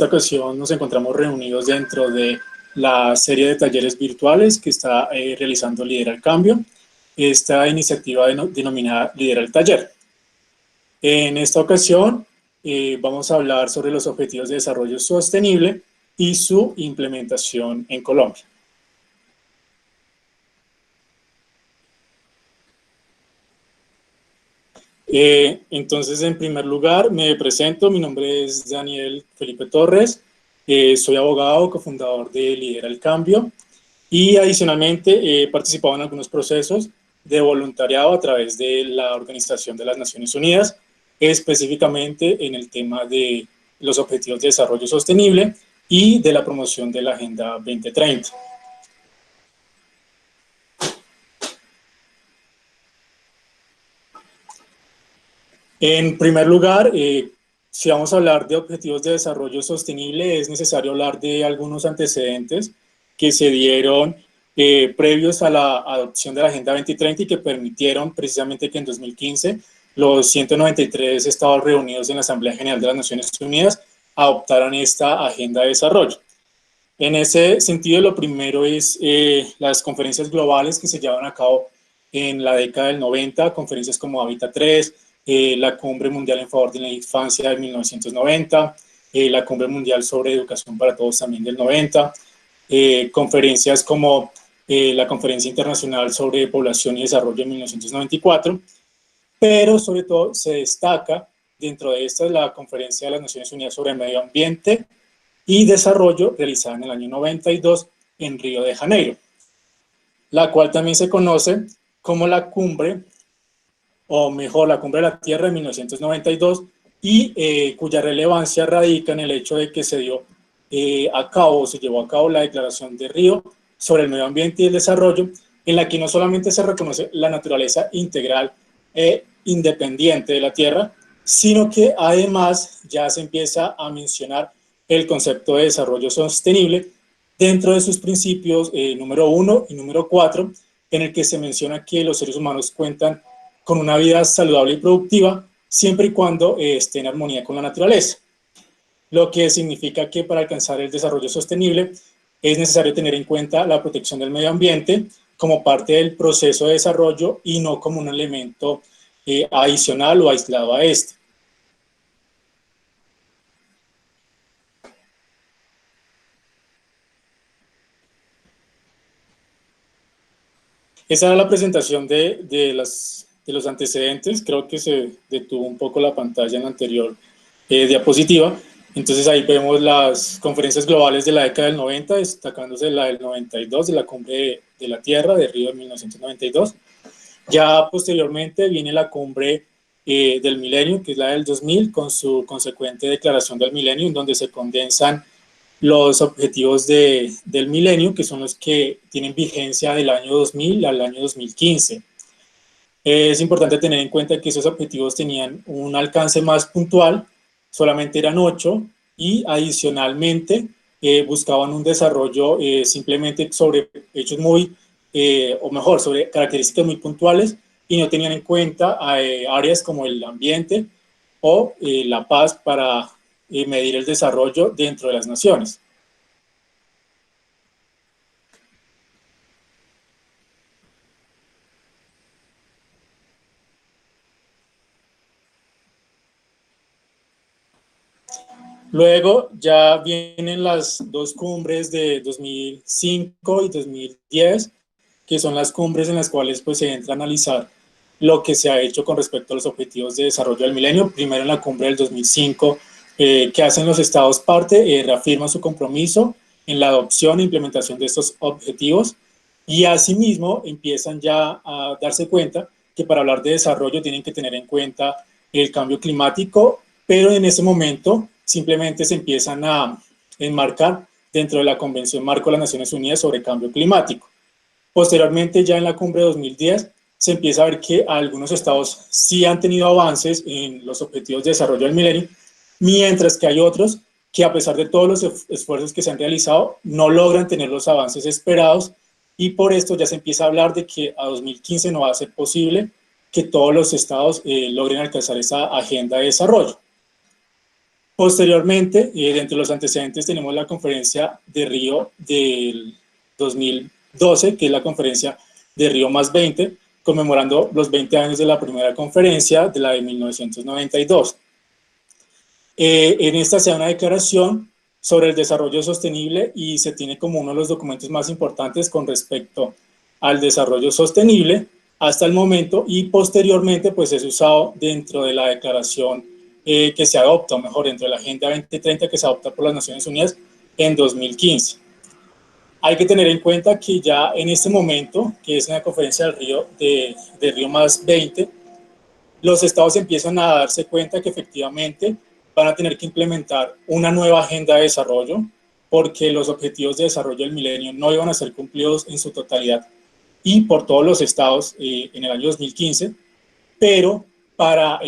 ocasión nos encontramos reunidos dentro de la serie de talleres virtuales que está realizando Lidera el Cambio, esta iniciativa denominada Lidera el Taller. En esta ocasión vamos a hablar sobre los Objetivos de Desarrollo Sostenible y su implementación en Colombia. Entonces, en primer lugar, me presento. Mi nombre es Daniel Felipe Torres. Soy abogado, cofundador de Lidera el Cambio y adicionalmente he participado en algunos procesos de voluntariado a través de la Organización de las Naciones Unidas, específicamente en el tema de los Objetivos de Desarrollo Sostenible y de la promoción de la Agenda 2030. En primer lugar, si vamos a hablar de objetivos de desarrollo sostenible, es necesario hablar de algunos antecedentes que se dieron previos a la adopción de la Agenda 2030 y que permitieron precisamente que en 2015 los 193 estados reunidos en la Asamblea General de las Naciones Unidas adoptaran esta Agenda de Desarrollo. En ese sentido, lo primero es las conferencias globales que se llevan a cabo en la década del 90, conferencias como Hábitat 3, la Cumbre Mundial en Favor de la Infancia de 1990, la Cumbre Mundial sobre Educación para Todos también del 90, conferencias como la Conferencia Internacional sobre Población y Desarrollo en 1994, pero sobre todo se destaca dentro de esta la Conferencia de las Naciones Unidas sobre Medio Ambiente y Desarrollo realizada en el año 92 en Río de Janeiro, la cual también se conoce como la Cumbre, o mejor, la Cumbre de la Tierra de 1992, y cuya relevancia radica en el hecho de que se llevó a cabo la Declaración de Río sobre el medio ambiente y el desarrollo, en la que no solamente se reconoce la naturaleza integral e independiente de la Tierra, sino que además ya se empieza a mencionar el concepto de desarrollo sostenible dentro de sus principios número 1 y número 4, en el que se menciona que los seres humanos cuentan con una vida saludable y productiva, siempre y cuando esté en armonía con la naturaleza. Lo que significa que para alcanzar el desarrollo sostenible es necesario tener en cuenta la protección del medio ambiente como parte del proceso de desarrollo y no como un elemento adicional o aislado a este. Esa era la presentación de los antecedentes. Creo que se detuvo un poco la pantalla en la anterior diapositiva. Entonces ahí vemos las conferencias globales de la década del 90, destacándose la del 92, de la Cumbre de la Tierra de Río de 1992. Ya posteriormente viene la Cumbre del Milenio, que es la del 2000, con su consecuente Declaración del Milenio, en donde se condensan los objetivos del milenio, que son los que tienen vigencia del año 2000 al año 2015. Es importante tener en cuenta que esos objetivos tenían un alcance más puntual, solamente eran 8, y adicionalmente buscaban un desarrollo simplemente sobre hechos muy, o mejor, sobre características muy puntuales, y no tenían en cuenta áreas como el ambiente o la paz para medir el desarrollo dentro de las naciones. Luego ya vienen las dos cumbres de 2005 y 2010, que son las cumbres en las cuales pues, se entra a analizar lo que se ha hecho con respecto a los objetivos de desarrollo del milenio. Primero en la cumbre del 2005, que hacen los estados parte, reafirman su compromiso en la adopción e implementación de estos objetivos, y asimismo empiezan ya a darse cuenta que para hablar de desarrollo tienen que tener en cuenta el cambio climático, pero en ese momento simplemente se empiezan a enmarcar dentro de la Convención Marco de las Naciones Unidas sobre Cambio Climático. Posteriormente, ya en la cumbre de 2010, se empieza a ver que algunos estados sí han tenido avances en los objetivos de desarrollo del milenio, mientras que hay otros que, a pesar de todos los esfuerzos que se han realizado, no logran tener los avances esperados, y por esto ya se empieza a hablar de que a 2015 no va a ser posible que todos los estados logren alcanzar esa agenda de desarrollo. Posteriormente, dentro de los antecedentes tenemos la conferencia de Río del 2012, que es la conferencia de Río +20, conmemorando los 20 años de la primera conferencia, de la de 1992. En esta se da una declaración sobre el desarrollo sostenible y se tiene como uno de los documentos más importantes con respecto al desarrollo sostenible hasta el momento, y posteriormente pues es usado dentro de la declaración que se adopta, o mejor, dentro de la Agenda 2030 que se adopta por las Naciones Unidas en 2015. Hay que tener en cuenta que ya en este momento, que es una conferencia del Río, de Río +20, los estados empiezan a darse cuenta que efectivamente van a tener que implementar una nueva agenda de desarrollo, porque los objetivos de desarrollo del milenio no iban a ser cumplidos en su totalidad y por todos los estados en el año 2015, pero para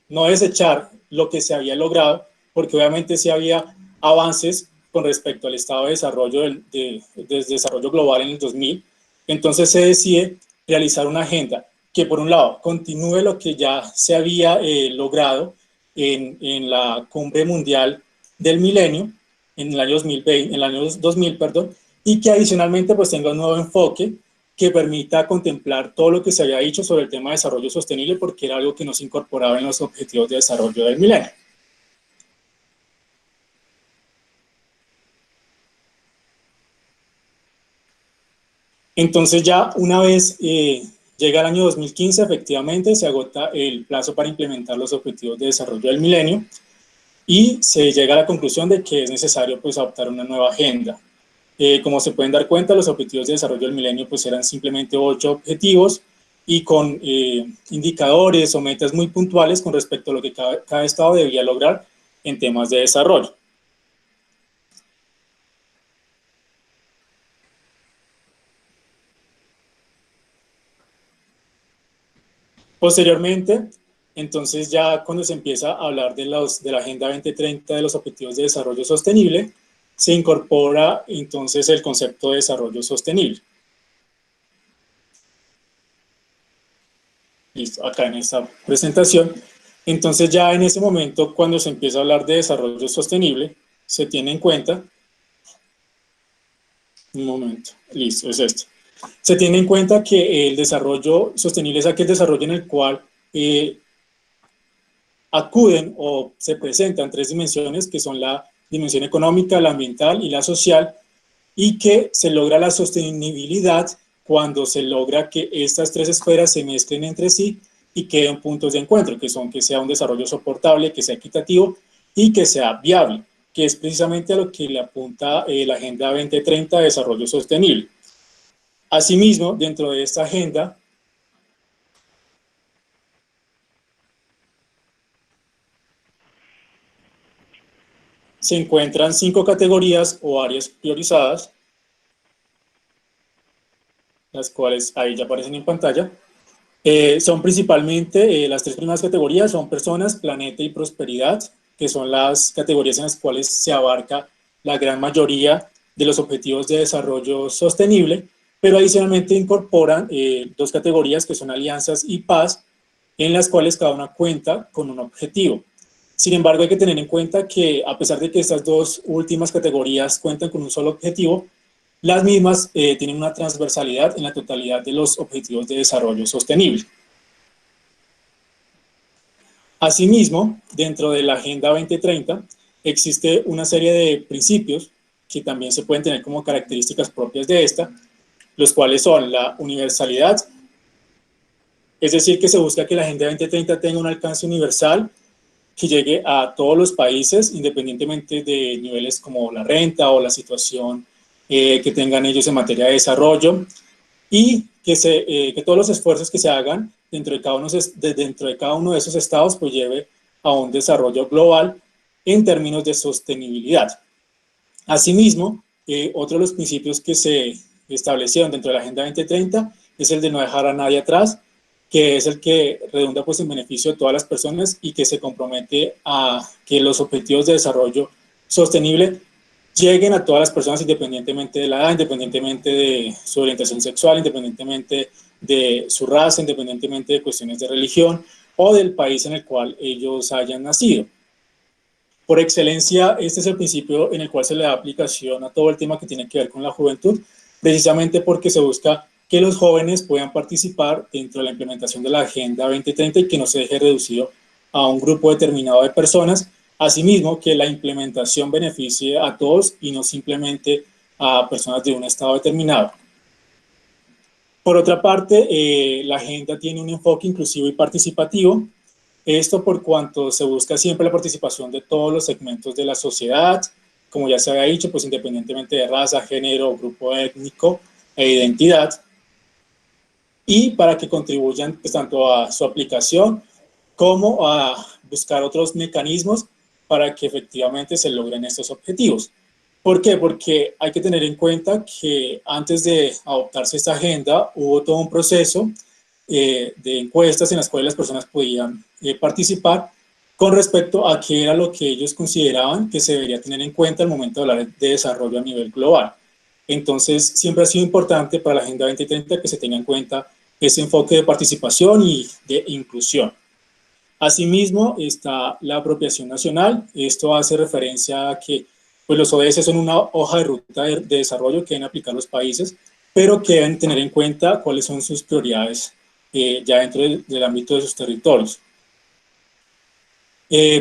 no desechar lo que se había logrado, porque obviamente sí había avances con respecto al estado de desarrollo de desarrollo global en el 2000, entonces se decide realizar una agenda que por un lado continúe lo que ya se había logrado en la cumbre mundial del milenio en el año 2020, en el año 2000, perdón, y que adicionalmente pues tenga un nuevo enfoque que permita contemplar todo lo que se había dicho sobre el tema de desarrollo sostenible, porque era algo que no se incorporaba en los objetivos de desarrollo del milenio. Entonces ya una vez llega el año 2015, efectivamente se agota el plazo para implementar los objetivos de desarrollo del milenio y se llega a la conclusión de que es necesario pues adoptar una nueva agenda. Como se pueden dar cuenta, los objetivos de desarrollo del milenio pues eran simplemente 8 objetivos y con indicadores o metas muy puntuales con respecto a lo que cada estado debía lograr en temas de desarrollo. Posteriormente, entonces ya cuando se empieza a hablar de la Agenda 2030 de los Objetivos de Desarrollo Sostenible, se incorpora entonces el concepto de desarrollo sostenible. Listo, acá en esta presentación. Entonces ya en ese momento, cuando se empieza a hablar de desarrollo sostenible, se tiene en cuenta, un momento, listo, es esto. Se tiene en cuenta que el desarrollo sostenible es aquel desarrollo en el cual acuden o se presentan 3 dimensiones, que son la dimensión económica, la ambiental y la social, y que se logra la sostenibilidad cuando se logra que estas 3 esferas se mezclen entre sí y queden puntos de encuentro, que son que sea un desarrollo soportable, que sea equitativo y que sea viable, que es precisamente a lo que le apunta la Agenda 2030 de Desarrollo Sostenible. Asimismo, dentro de esta agenda, se encuentran 5 categorías o áreas priorizadas, las cuales ahí ya aparecen en pantalla. Son principalmente, las 3 primeras categorías son personas, planeta y prosperidad, que son las categorías en las cuales se abarca la gran mayoría de los objetivos de desarrollo sostenible, pero adicionalmente incorporan 2 categorías que son alianzas y paz, en las cuales cada una cuenta con un objetivo. Sin embargo, hay que tener en cuenta que a pesar de que estas 2 últimas categorías cuentan con un solo objetivo, las mismas tienen una transversalidad en la totalidad de los objetivos de desarrollo sostenible. Asimismo, dentro de la Agenda 2030 existe una serie de principios que también se pueden tener como características propias de esta, los cuales son la universalidad, es decir, que se busca que la Agenda 2030 tenga un alcance universal, que llegue a todos los países, independientemente de niveles como la renta o la situación que tengan ellos en materia de desarrollo, y que todos los esfuerzos que se hagan dentro de cada uno de esos estados pues lleve a un desarrollo global en términos de sostenibilidad. Asimismo, otro de los principios que se establecieron dentro de la Agenda 2030 es el de no dejar a nadie atrás, que es el que redunda pues en beneficio de todas las personas y que se compromete a que los objetivos de desarrollo sostenible lleguen a todas las personas independientemente de la edad, independientemente de su orientación sexual, independientemente de su raza, independientemente de cuestiones de religión o del país en el cual ellos hayan nacido. Por excelencia, este es el principio en el cual se le da aplicación a todo el tema que tiene que ver con la juventud, precisamente porque se busca que los jóvenes puedan participar dentro de la implementación de la Agenda 2030 y que no se deje reducido a un grupo determinado de personas. Asimismo, que la implementación beneficie a todos y no simplemente a personas de un estado determinado. Por otra parte, la agenda tiene un enfoque inclusivo y participativo. Esto por cuanto se busca siempre la participación de todos los segmentos de la sociedad, como ya se había dicho, pues independientemente de raza, género, grupo étnico e identidad, y para que contribuyan pues, tanto a su aplicación como a buscar otros mecanismos para que efectivamente se logren estos objetivos. ¿Por qué? Porque hay que tener en cuenta que antes de adoptarse esta agenda hubo todo un proceso de encuestas en las cuales las personas podían participar con respecto a qué era lo que ellos consideraban que se debería tener en cuenta al momento de hablar de desarrollo a nivel global. Entonces, siempre ha sido importante para la Agenda 2030 que se tenga en cuenta ese enfoque de participación y de inclusión. Asimismo, está la apropiación nacional. Esto hace referencia a que pues, los ODS son una hoja de ruta de desarrollo que deben aplicar los países, pero que deben tener en cuenta cuáles son sus prioridades ya dentro del ámbito de sus territorios.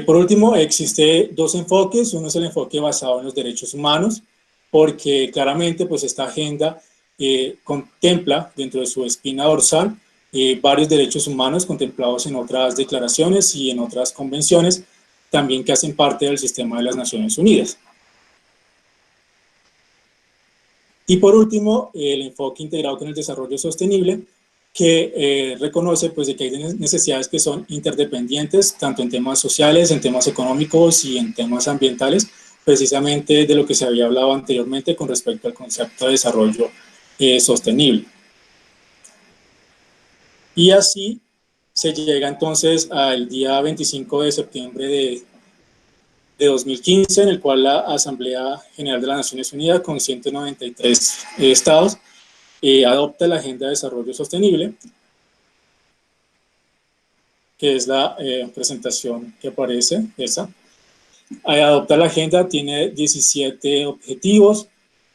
Por último, existe dos enfoques. Uno es el enfoque basado en los derechos humanos, porque claramente pues, esta agenda contempla dentro de su espina dorsal varios derechos humanos contemplados en otras declaraciones y en otras convenciones, también que hacen parte del sistema de las Naciones Unidas. Y por último, el enfoque integrado con el desarrollo sostenible, que reconoce pues, de que hay necesidades que son interdependientes, tanto en temas sociales, en temas económicos y en temas ambientales, precisamente de lo que se había hablado anteriormente con respecto al concepto de desarrollo sostenible. Y así se llega entonces al día 25 de septiembre de 2015, en el cual la Asamblea General de las Naciones Unidas, con 193 estados, adopta la Agenda de Desarrollo Sostenible, que es la presentación que aparece, esa. Adopta la agenda, tiene 17 objetivos.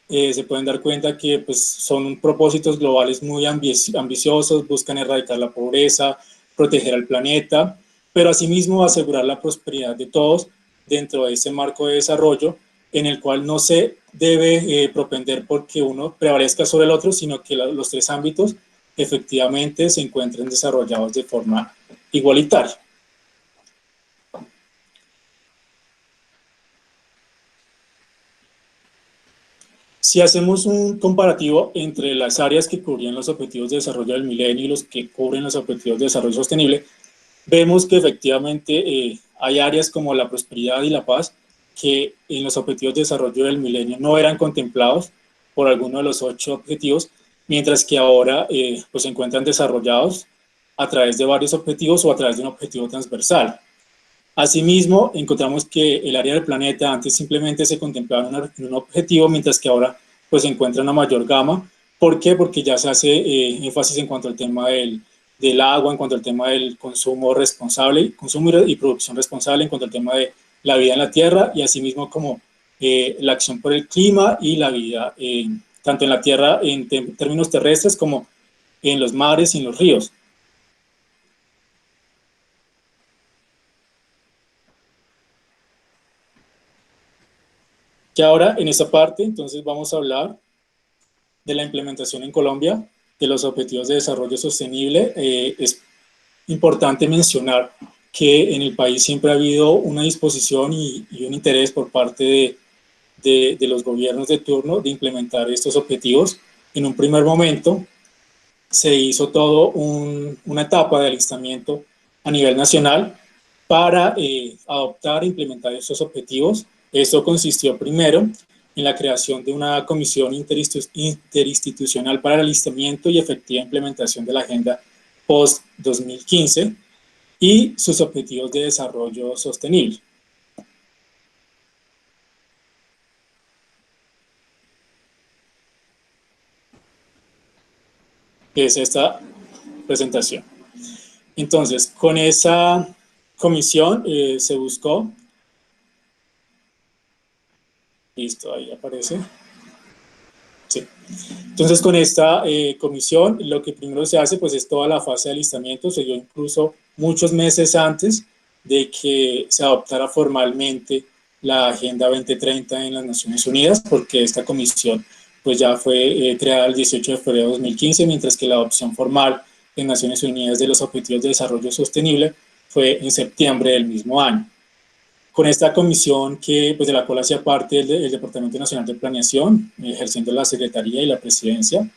Se pueden dar cuenta que pues, son propósitos globales muy ambiciosos, buscan erradicar la pobreza, proteger al planeta, pero asimismo asegurar la prosperidad de todos dentro de ese marco de desarrollo en el cual no se debe propender porque uno prevalezca sobre el otro, sino que los tres ámbitos efectivamente se encuentren desarrollados de forma igualitaria. Si hacemos un comparativo entre las áreas que cubrían los objetivos de desarrollo del milenio y los que cubren los objetivos de desarrollo sostenible, vemos que efectivamente hay áreas como la prosperidad y la paz que en los objetivos de desarrollo del milenio no eran contemplados por alguno de los 8 objetivos, mientras que ahora pues se encuentran desarrollados a través de varios objetivos o a través de un objetivo transversal. Asimismo, encontramos que el área del planeta antes simplemente se contemplaba en un objetivo, mientras que ahora pues, se encuentra una mayor gama. ¿Por qué? Porque ya se hace énfasis en cuanto al tema del agua, en cuanto al tema del consumo responsable, consumo y producción responsable, en cuanto al tema de la vida en la Tierra y asimismo como la acción por el clima y la vida, tanto en la Tierra en términos terrestres como en los mares y en los ríos. Que ahora en esta parte entonces vamos a hablar de la implementación en Colombia de los objetivos de desarrollo sostenible. Es importante mencionar que en el país siempre ha habido una disposición y un interés por parte de los gobiernos de turno de implementar estos objetivos. En un primer momento se hizo todo una etapa de alistamiento a nivel nacional para adoptar e implementar estos objetivos. Esto consistió primero en la creación de una comisión interinstitucional para el alistamiento y efectiva implementación de la Agenda post-2015 y sus objetivos de desarrollo sostenible. Es esta presentación. Entonces, con esa comisión se buscó Listo, ahí aparece. Sí. Entonces, con esta comisión, lo que primero se hace, pues, es toda la fase de alistamiento. Se dio incluso muchos meses antes de que se adoptara formalmente la Agenda 2030 en las Naciones Unidas, porque esta comisión, pues, ya fue creada el 18 de febrero de 2015, mientras que la adopción formal en Naciones Unidas de los Objetivos de Desarrollo Sostenible fue en septiembre del mismo año. Con esta comisión que, pues, de la cual hacía parte el Departamento Nacional de Planeación, ejerciendo la Secretaría y la Presidencia,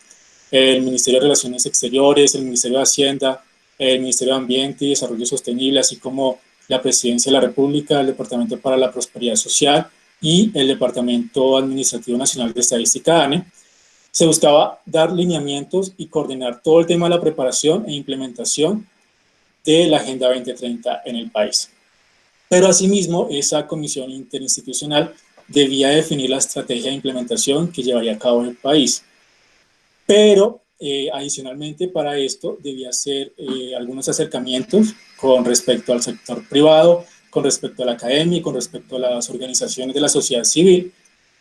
el Ministerio de Relaciones Exteriores, el Ministerio de Hacienda, el Ministerio de Ambiente y Desarrollo Sostenible, así como la Presidencia de la República, el Departamento para la Prosperidad Social y el Departamento Administrativo Nacional de Estadística, DANE, se buscaba dar lineamientos y coordinar todo el tema de la preparación e implementación de la Agenda 2030 en el país. Pero asimismo, esa comisión interinstitucional debía definir la estrategia de implementación que llevaría a cabo el país. Pero adicionalmente para esto debía hacer algunos acercamientos con respecto al sector privado, con respecto a la academia y con respecto a las organizaciones de la sociedad civil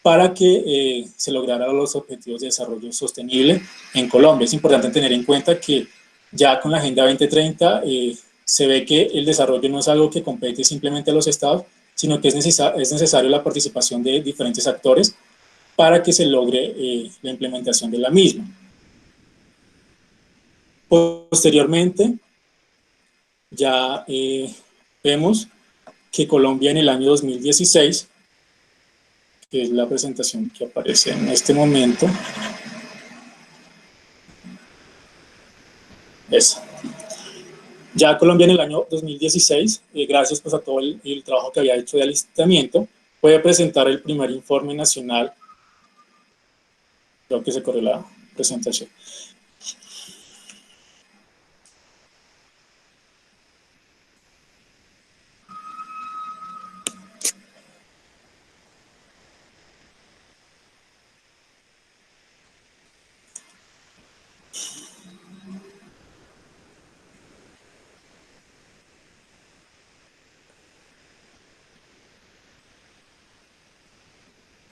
para que se lograran los objetivos de desarrollo sostenible en Colombia. Es importante tener en cuenta que ya con la Agenda 2030 se ve que el desarrollo no es algo que compete simplemente a los estados, sino que es necesario la participación de diferentes actores para que se logre la implementación de la misma. Posteriormente, ya vemos que Colombia en el año 2016, que es la presentación que aparece en este momento, esa. Ya Colombia en el año 2016, gracias pues a todo el trabajo que había hecho de alistamiento, puede presentar el primer informe nacional. Creo que se corre la presentación.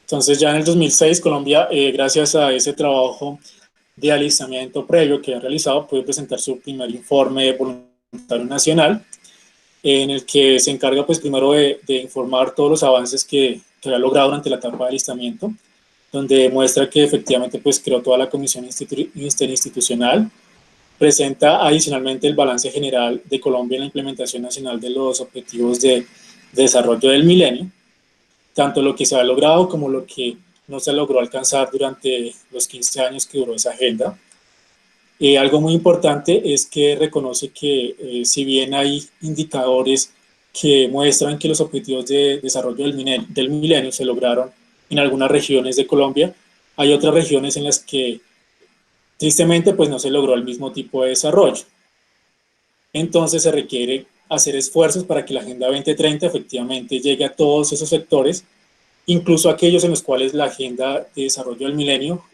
Entonces ya en el 2006 Colombia, gracias a ese trabajo de alistamiento previo que ha realizado, puede presentar su primer informe voluntario nacional, en el que se encarga pues primero de informar todos los avances que ha logrado durante la etapa de alistamiento, donde muestra que efectivamente pues creó toda la comisión interinstitucional, presenta adicionalmente el balance general de Colombia en la implementación nacional de los objetivos de desarrollo del milenio, tanto lo que se ha logrado como lo que no se logró alcanzar durante los 15 años que duró esa agenda. Algo muy importante es que reconoce que si bien hay indicadores que muestran que los objetivos de desarrollo del milenio se lograron en algunas regiones de Colombia, hay otras regiones en las que tristemente pues no se logró el mismo tipo de desarrollo. Entonces se requiere hacer esfuerzos para que la Agenda 2030 efectivamente llegue a todos esos sectores, incluso aquellos en los cuales la Agenda de Desarrollo del Milenio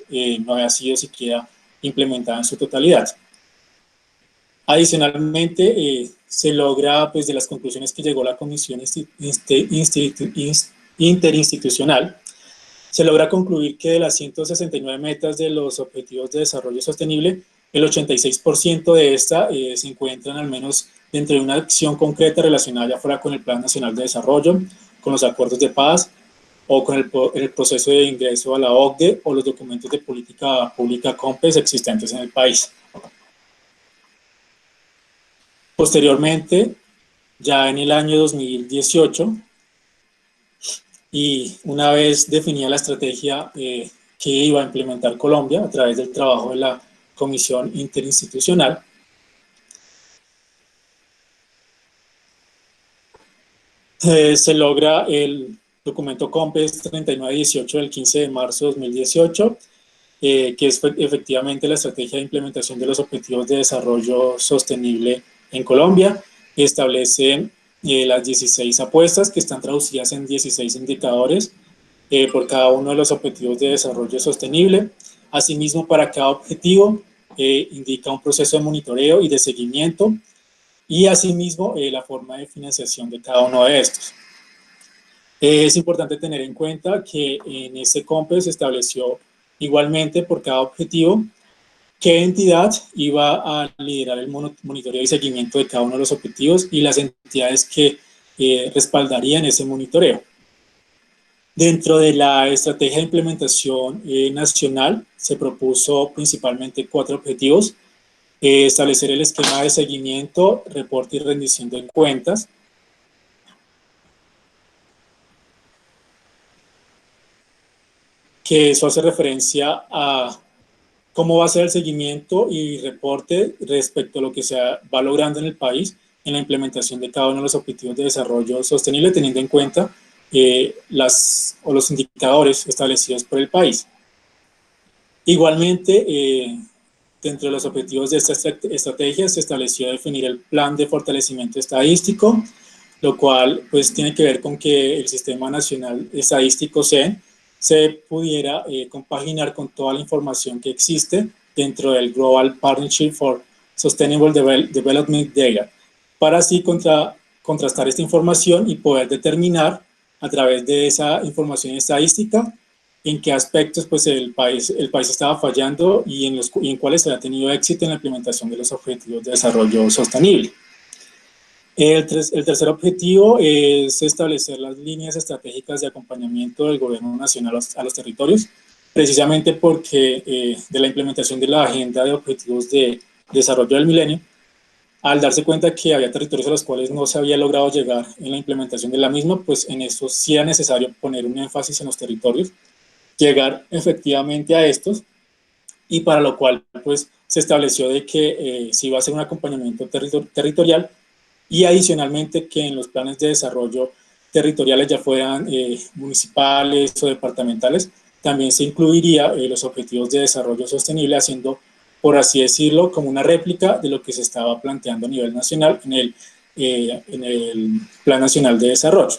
no había sido siquiera implementada en su totalidad. Adicionalmente, se logra, pues, de las conclusiones que llegó la Comisión Interinstitucional, se logra concluir que de las 169 metas de los Objetivos de Desarrollo Sostenible, el 86% de esta se encuentran al menos dentro de una acción concreta relacionada ya fuera con el Plan Nacional de Desarrollo, con los acuerdos de paz, o con el proceso de ingreso a la OCDE o los documentos de política pública COMPES existentes en el país. Posteriormente, ya en el año 2018, y una vez definida la estrategia que iba a implementar Colombia a través del trabajo de la Comisión Interinstitucional, se logra el documento COMPES 3918 del 15 de marzo de 2018, que es efectivamente la estrategia de implementación de los objetivos de desarrollo sostenible en Colombia. Establece las 16 apuestas que están traducidas en 16 indicadores por cada uno de los objetivos de desarrollo sostenible. Asimismo, para cada objetivo indica un proceso de monitoreo y de seguimiento y asimismo la forma de financiación de cada uno de estos. Es importante tener en cuenta que en este COMPES se estableció igualmente por cada objetivo qué entidad iba a liderar el monitoreo y seguimiento de cada uno de los objetivos y las entidades que respaldarían ese monitoreo. Dentro de la estrategia de implementación nacional se propuso principalmente 4 objetivos: establecer el esquema de seguimiento, reporte y rendición de cuentas, que eso hace referencia a cómo va a ser el seguimiento y reporte respecto a lo que se va logrando en el país en la implementación de cada uno de los objetivos de desarrollo sostenible, teniendo en cuenta los indicadores establecidos por el país. Igualmente, dentro de los objetivos de esta estrategia se estableció definir el plan de fortalecimiento estadístico, lo cual pues tiene que ver con que el Sistema Nacional Estadístico (SEN) se pudiera compaginar con toda la información que existe dentro del Global Partnership for Sustainable Development Data, para así contrastar esta información y poder determinar a través de esa información estadística en qué aspectos pues, el país estaba fallando y en cuáles se ha tenido éxito en la implementación de los objetivos de desarrollo sostenible. El tercer objetivo es establecer las líneas estratégicas de acompañamiento del gobierno nacional a los territorios, precisamente porque de la implementación de la agenda de objetivos de desarrollo del milenio, al darse cuenta que había territorios a los cuales no se había logrado llegar en la implementación de la misma, pues en esto sí era necesario poner un énfasis en los territorios, llegar efectivamente a estos, y para lo cual pues se estableció de que se iba a hacer un acompañamiento territorial, y adicionalmente que en los planes de desarrollo territoriales, ya fueran municipales o departamentales, también se incluiría los objetivos de desarrollo sostenible, haciendo, por así decirlo, como una réplica de lo que se estaba planteando a nivel nacional en el Plan Nacional de Desarrollo.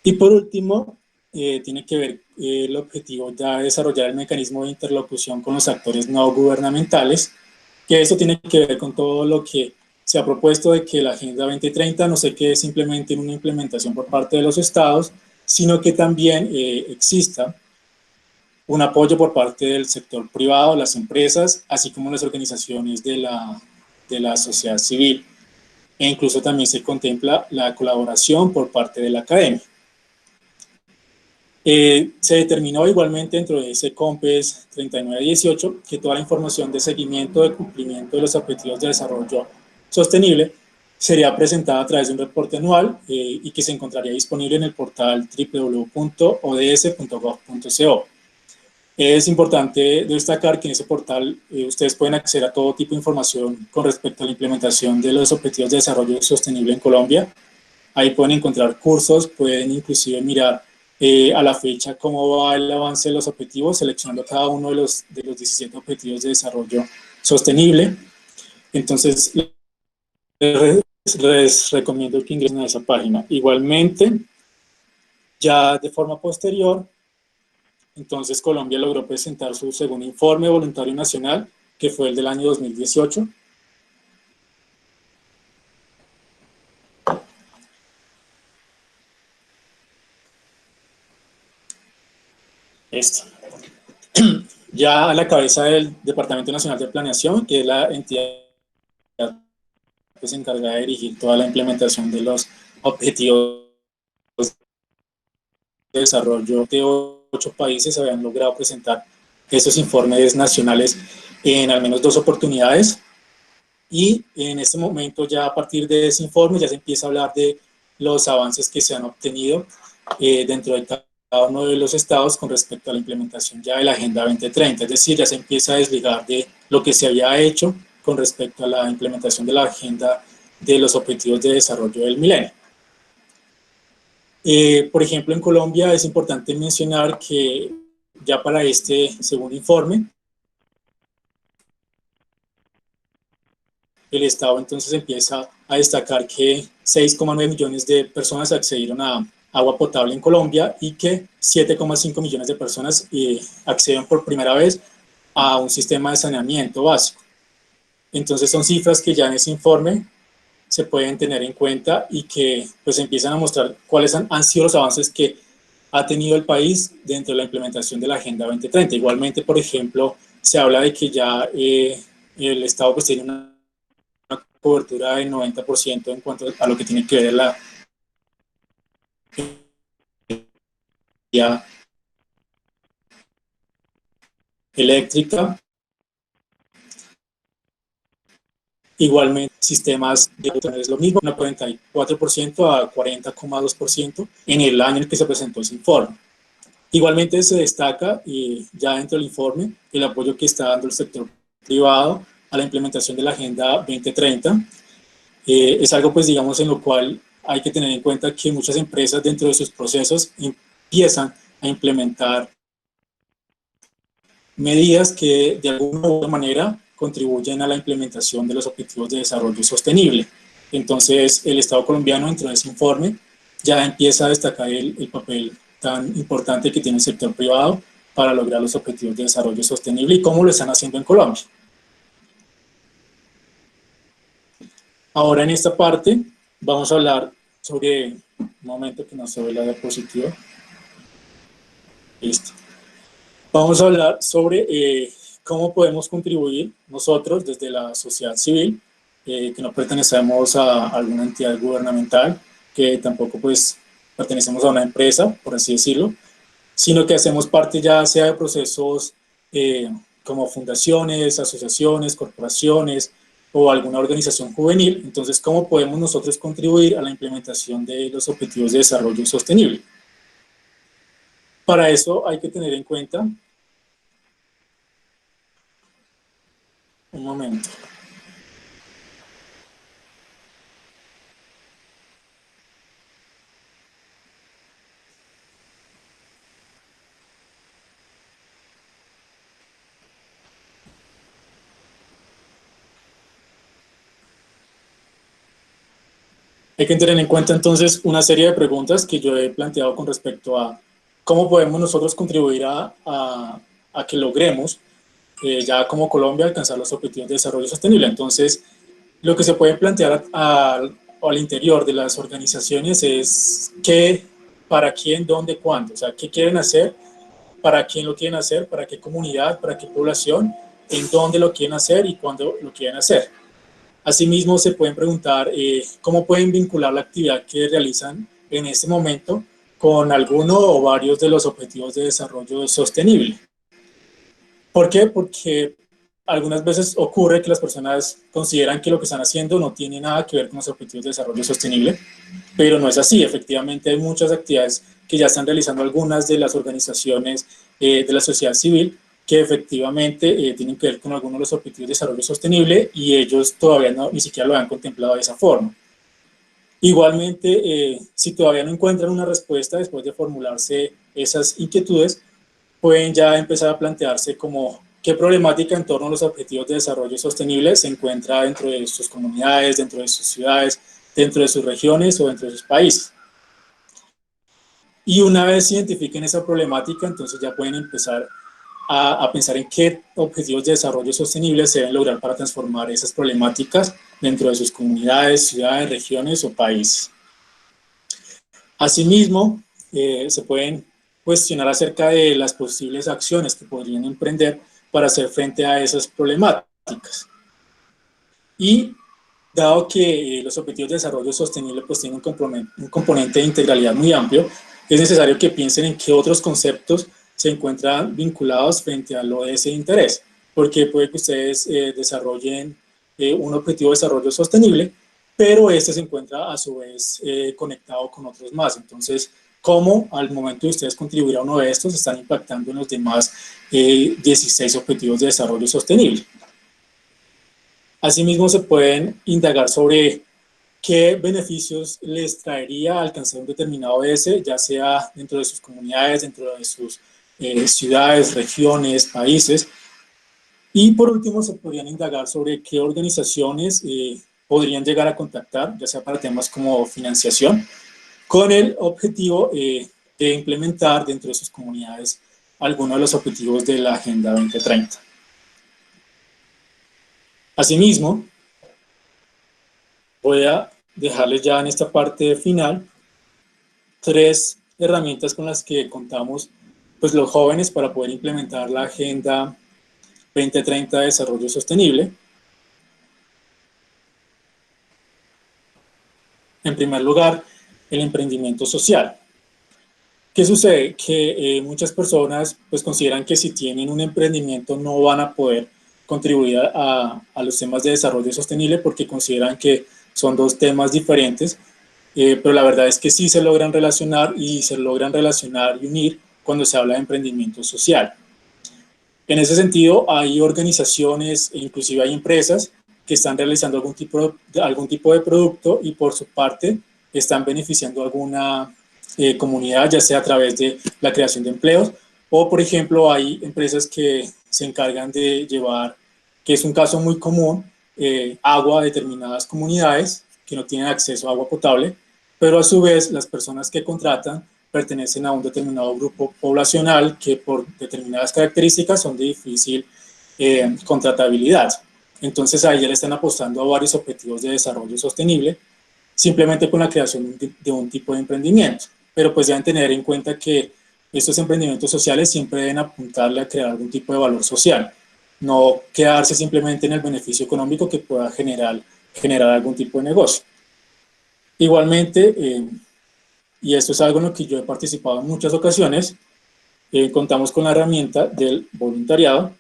Y por último, tiene que ver el objetivo ya de desarrollar el mecanismo de interlocución con los actores no gubernamentales, que eso tiene que ver con todo lo que se ha propuesto de que la Agenda 2030 no se quede simplemente en una implementación por parte de los estados, sino que también exista un apoyo por parte del sector privado, las empresas, así como las organizaciones de la sociedad civil. E incluso también se contempla la colaboración por parte de la academia. Se determinó igualmente dentro de ese COMPES 3918 que toda la información de seguimiento de cumplimiento de los objetivos de desarrollo sostenible sería presentada a través de un reporte anual y que se encontraría disponible en el portal www.ods.gov.co. Es importante destacar que en ese portal ustedes pueden acceder a todo tipo de información con respecto a la implementación de los objetivos de desarrollo sostenible en Colombia. Ahí pueden encontrar cursos, pueden inclusive mirar a la fecha cómo va el avance de los objetivos, seleccionando cada uno de los 17 objetivos de desarrollo sostenible. Entonces, les recomiendo que ingresen a esa página. Igualmente, ya de forma posterior, entonces Colombia logró presentar su segundo informe voluntario nacional, que fue el del año 2018. Esto. Ya a la cabeza del Departamento Nacional de Planeación, que es la entidad que se encarga de dirigir toda la implementación de los objetivos de desarrollo de 8 países, habían logrado presentar estos informes nacionales en al menos 2 oportunidades. Y en este momento, ya a partir de ese informe, ya se empieza a hablar de los avances que se han obtenido dentro de cada uno de los estados con respecto a la implementación ya de la Agenda 2030. Es decir, ya se empieza a desligar de lo que se había hecho con respecto a la implementación de la agenda de los objetivos de desarrollo del milenio. Por ejemplo, en Colombia es importante mencionar que ya para este segundo informe, el Estado entonces empieza a destacar que 6,9 millones de personas accedieron a agua potable en Colombia y que 7,5 millones de personas acceden por primera vez a un sistema de saneamiento básico. Entonces son cifras que ya en ese informe se pueden tener en cuenta y que pues empiezan a mostrar cuáles han sido los avances que ha tenido el país dentro de la implementación de la Agenda 2030. Igualmente, por ejemplo, se habla de que ya el Estado pues tiene una cobertura del 90% en cuanto a lo que tiene que ver la energía eléctrica. Igualmente, sistemas de es lo mismo, una 44% a 40,2% en el año en que se presentó ese informe. Igualmente se destaca ya dentro del informe el apoyo que está dando el sector privado a la implementación de la Agenda 2030. Es algo, pues digamos, en lo cual hay que tener en cuenta que muchas empresas dentro de sus procesos empiezan a implementar medidas que de alguna u otra manera contribuyen a la implementación de los objetivos de desarrollo sostenible. Entonces, el Estado colombiano, dentro de ese informe, ya empieza a destacar el papel tan importante que tiene el sector privado para lograr los objetivos de desarrollo sostenible y cómo lo están haciendo en Colombia. Ahora, en esta parte, vamos a hablar sobre, un momento que no se ve la diapositiva. Listo. Vamos a hablar sobre cómo podemos contribuir nosotros desde la sociedad civil, que no pertenecemos a alguna entidad gubernamental, que tampoco pues pertenecemos a una empresa, por así decirlo, sino que hacemos parte ya sea de procesos como fundaciones, asociaciones, corporaciones o alguna organización juvenil. Entonces, ¿cómo podemos nosotros contribuir a la implementación de los objetivos de desarrollo sostenible? Para eso hay que tener en cuenta, un momento. Hay que tener en cuenta entonces una serie de preguntas que yo he planteado con respecto a cómo podemos nosotros contribuir a que logremos ya como Colombia alcanzar los objetivos de desarrollo sostenible. Entonces, lo que se puede plantear al interior de las organizaciones es qué, para quién, dónde, cuándo. O sea, qué quieren hacer, para quién lo quieren hacer, para qué comunidad, para qué población, en dónde lo quieren hacer y cuándo lo quieren hacer. Asimismo, se pueden preguntar cómo pueden vincular la actividad que realizan en este momento con alguno o varios de los objetivos de desarrollo sostenible. ¿Por qué? Porque algunas veces ocurre que las personas consideran que lo que están haciendo no tiene nada que ver con los objetivos de desarrollo sostenible, pero no es así. Efectivamente, hay muchas actividades que ya están realizando algunas de las organizaciones de la sociedad civil que efectivamente tienen que ver con algunos de los objetivos de desarrollo sostenible y ellos todavía ni siquiera lo han contemplado de esa forma. Igualmente, si todavía no encuentran una respuesta después de formularse esas inquietudes, pueden ya empezar a plantearse como qué problemática en torno a los objetivos de desarrollo sostenible se encuentra dentro de sus comunidades, dentro de sus ciudades, dentro de sus regiones o dentro de sus países. Y una vez identifiquen esa problemática, entonces ya pueden empezar a pensar en qué objetivos de desarrollo sostenible se deben lograr para transformar esas problemáticas dentro de sus comunidades, ciudades, regiones o países. Asimismo, se pueden cuestionar acerca de las posibles acciones que podrían emprender para hacer frente a esas problemáticas. Y dado que los objetivos de desarrollo sostenible pues tienen un componente de integralidad muy amplio, es necesario que piensen en qué otros conceptos se encuentran vinculados frente a lo de ese interés, porque puede que ustedes desarrollen un objetivo de desarrollo sostenible, pero este se encuentra a su vez conectado con otros más. Entonces, ¿cómo al momento de ustedes contribuir a uno de estos están impactando en los demás 16 objetivos de desarrollo sostenible? Asimismo, se pueden indagar sobre qué beneficios les traería alcanzar un determinado ODS, ya sea dentro de sus comunidades, dentro de sus ciudades, regiones, países. Y por último, se podrían indagar sobre qué organizaciones podrían llegar a contactar, ya sea para temas como financiación, con el objetivo de implementar dentro de sus comunidades algunos de los objetivos de la Agenda 2030. Asimismo, voy a dejarles ya en esta parte final 3 herramientas con las que contamos pues, los jóvenes para poder implementar la Agenda 2030 de Desarrollo Sostenible. En primer lugar, el emprendimiento social. ¿Qué sucede? Que muchas personas pues, consideran que si tienen un emprendimiento no van a poder contribuir a los temas de desarrollo sostenible porque consideran que son 2 temas diferentes, pero la verdad es que sí se logran relacionar y unir cuando se habla de emprendimiento social. En ese sentido, hay organizaciones e inclusive hay empresas que están realizando algún tipo de producto y por su parte están beneficiando a alguna comunidad, ya sea a través de la creación de empleos o, por ejemplo, hay empresas que se encargan de llevar, que es un caso muy común, agua a determinadas comunidades que no tienen acceso a agua potable, pero a su vez las personas que contratan pertenecen a un determinado grupo poblacional que por determinadas características son de difícil contratabilidad. Entonces ahí ya le están apostando a varios objetivos de desarrollo sostenible, simplemente con la creación de un tipo de emprendimiento. Pero pues deben tener en cuenta que estos emprendimientos sociales siempre deben apuntarle a crear algún tipo de valor social, no quedarse simplemente en el beneficio económico que pueda generar algún tipo de negocio. Igualmente, y esto es algo en lo que yo he participado en muchas ocasiones, contamos con la herramienta del voluntariado.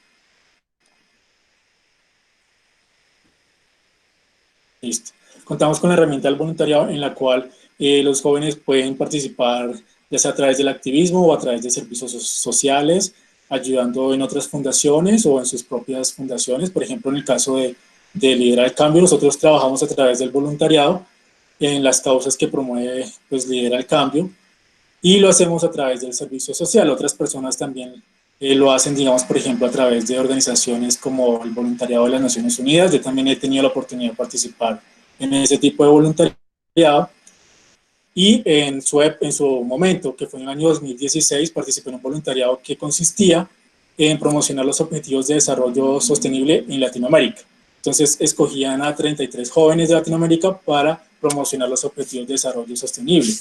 Listo. Contamos con la herramienta del voluntariado en la cual los jóvenes pueden participar ya sea a través del activismo o a través de servicios sociales, ayudando en otras fundaciones o en sus propias fundaciones. Por ejemplo, en el caso de Liderar el Cambio, nosotros trabajamos a través del voluntariado en las causas que promueve pues, Lidera el Cambio, y lo hacemos a través del servicio social. Otras personas también lo hacen, digamos, por ejemplo, a través de organizaciones como el Voluntariado de las Naciones Unidas. Yo también he tenido la oportunidad de participar en ese tipo de voluntariado. Y en su momento, que fue en el año 2016, participé en un voluntariado que consistía en promocionar los objetivos de desarrollo sostenible en Latinoamérica. Entonces, escogían a 33 jóvenes de Latinoamérica para promocionar los objetivos de desarrollo sostenible.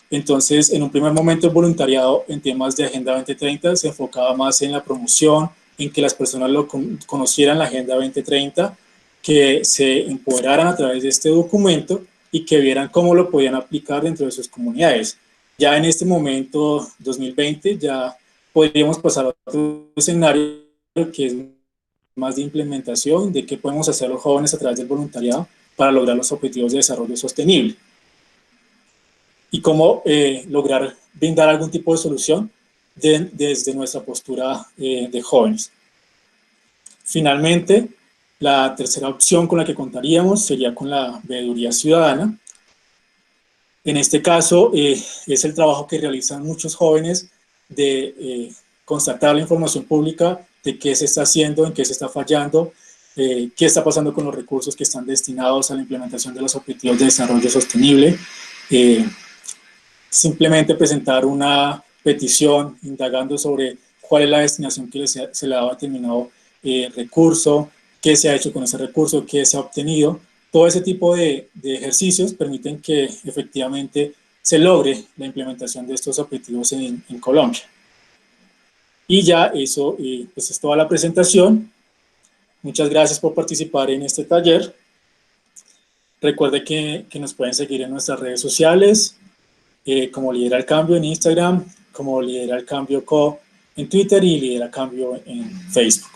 Entonces, en un primer momento, el voluntariado en temas de Agenda 2030 se enfocaba más en la promoción, en que las personas conocieran la Agenda 2030, que se empoderaran a través de este documento y que vieran cómo lo podían aplicar dentro de sus comunidades. Ya en este momento, 2020, ya podríamos pasar a otro escenario que es más de implementación, de qué podemos hacer los jóvenes a través del voluntariado para lograr los objetivos de desarrollo sostenible y cómo lograr brindar algún tipo de solución desde nuestra postura de jóvenes. Finalmente, la tercera opción con la que contaríamos sería con la veeduría ciudadana. En este caso, es el trabajo que realizan muchos jóvenes de constatar la información pública de qué se está haciendo, en qué se está fallando, qué está pasando con los recursos que están destinados a la implementación de los objetivos de desarrollo sostenible. Simplemente presentar una petición indagando sobre cuál es la destinación que se le ha dado a determinado recurso, qué se ha hecho con ese recurso, qué se ha obtenido. Todo ese tipo de ejercicios permiten que efectivamente se logre la implementación de estos objetivos en Colombia. Y ya eso pues es toda la presentación. Muchas gracias por participar en este taller. Recuerde que nos pueden seguir en nuestras redes sociales, como Lidera el Cambio en Instagram, como Lidera el Cambio Co en Twitter y Lidera el Cambio en Facebook.